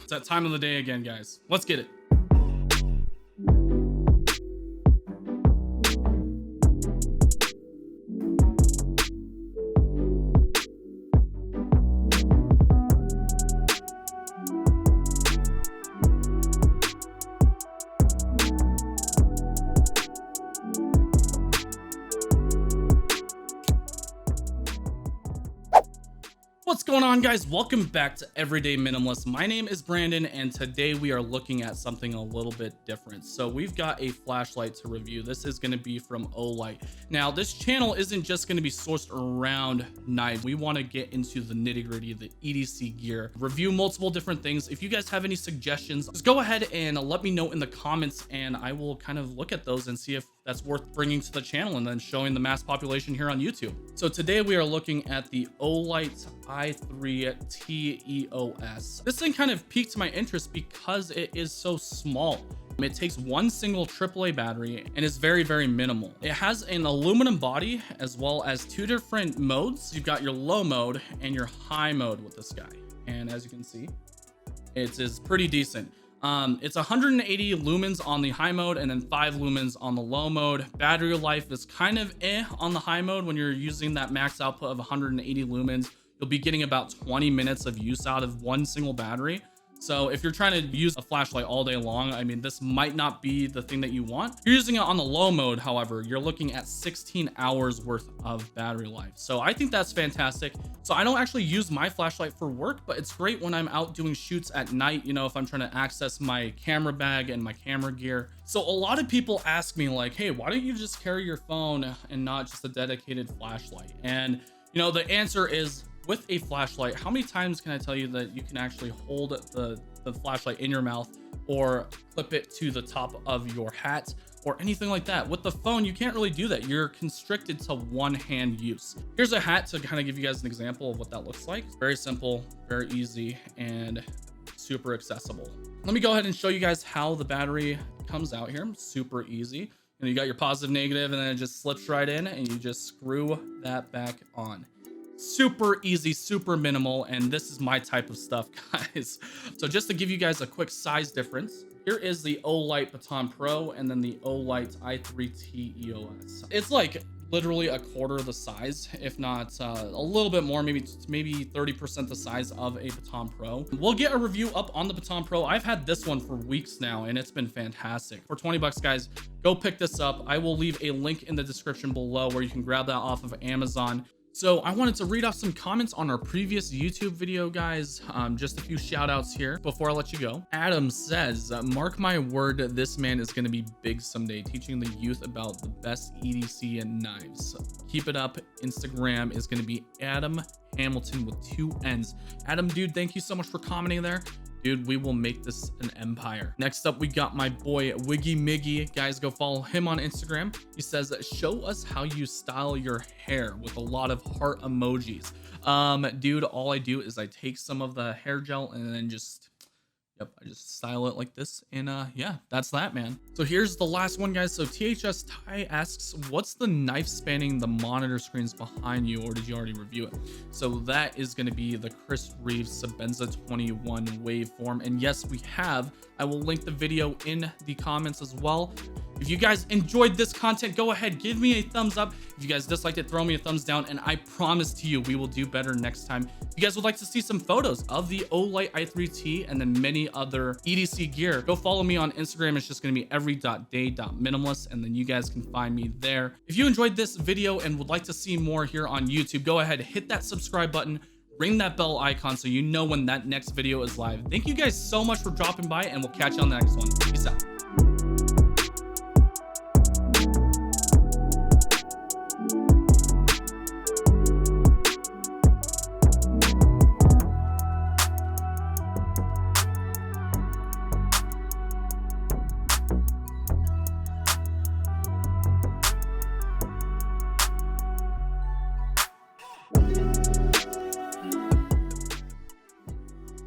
It's that time of the day again, guys. Let's get it. What's going on, guys? Welcome back to Everyday Minimalist. My name is Brandon, and today we are looking at something a little bit different. So we've got a flashlight to review. This is going to be from Olight. Now, this channel isn't just going to be sourced around knives. We want to get into the nitty-gritty, the EDC gear, review multiple different things. If you guys have any suggestions, just go ahead and let me know in the comments, and I will kind of look at those and see if that's worth bringing to the channel and then showing the mass population here on YouTube. So today we are looking at the Olight I3T EOS. This thing kind of piqued my interest because it is so small. It takes one single AAA battery and is very, very minimal. It has an aluminum body as well as two different modes. You've got your low mode and your high mode with this guy. And as you can see, it is pretty decent. It's 180 lumens on the high mode and then 5 lumens on the low mode. Battery life is kind of on the high mode. When you're using that max output of 180 lumens, you'll be getting about 20 minutes of use out of one single battery. So if you're trying to use a flashlight all day long, I mean, this might not be the thing that you want. If you're using it on the low mode, however, you're looking at 16 hours worth of battery life. So I think that's fantastic. So I don't actually use my flashlight for work, but it's great when I'm out doing shoots at night, you know, if I'm trying to access my camera bag and my camera gear. So a lot of people ask me like, hey, why don't you just carry your phone and not just a dedicated flashlight? And, you know, the answer is, with a flashlight, how many times can I tell you that you can actually hold the flashlight in your mouth or clip it to the top of your hat or anything like that? With the phone, you can't really do that. You're constricted to one hand use. Here's a hat to kind of give you guys an example of what that looks like. Very simple, very easy, and super accessible. Let me go ahead and show you guys how the battery comes out here. Super easy. You know, you got your positive, negative, and then it just slips right in and you just screw that back on. Super easy, super minimal, and this is my type of stuff, guys. So just to give you guys a quick size difference, here is the Olight Baton Pro and then the Olight I3T EOS. It's like literally a quarter the size, if not a little bit more, maybe 30% the size of a Baton Pro. We'll get a review up on the Baton Pro. I've had this one for weeks now and it's been fantastic. For 20 bucks, guys, go pick this up. I will leave a link in the description below where you can grab that off of Amazon. So I wanted to read off some comments on our previous YouTube video, guys. Just a few shout outs here before I let you go. Adam says, mark my word, this man is going to be big someday, teaching the youth about the best EDC and knives. Keep it up. Instagram is going to be Adam Hamilton with 2 N's. Adam, dude, thank you so much for commenting there. Dude, we will make this an empire. Next up, we got my boy Wiggy Miggy. Guys, go follow him on Instagram. He says, show us how you style your hair, with a lot of heart emojis. Dude, all I do is I take some of the hair gel and then just, I just style it like this. And yeah, that's that, man. So here's the last one, guys. So THS Ty asks, what's the knife spanning the monitor screens behind you, or did you already review it? So that is going to be the Chris Reeves Sabenza 21 waveform. And yes, we have. I will link the video in the comments as well. If you guys enjoyed this content, go ahead, give me a thumbs up. If you guys disliked it, throw me a thumbs down, and I promise to you, we will do better next time. If you guys would like to see some photos of the Olight I3T and then many other EDC gear, go follow me on Instagram. It's just going to be every.day.minimalist, and then you guys can find me there. If you enjoyed this video and would like to see more here on YouTube, go ahead, hit that subscribe button, ring that bell icon so you know when that next video is live. Thank you guys so much for dropping by, and we'll catch you on the next one. Peace out.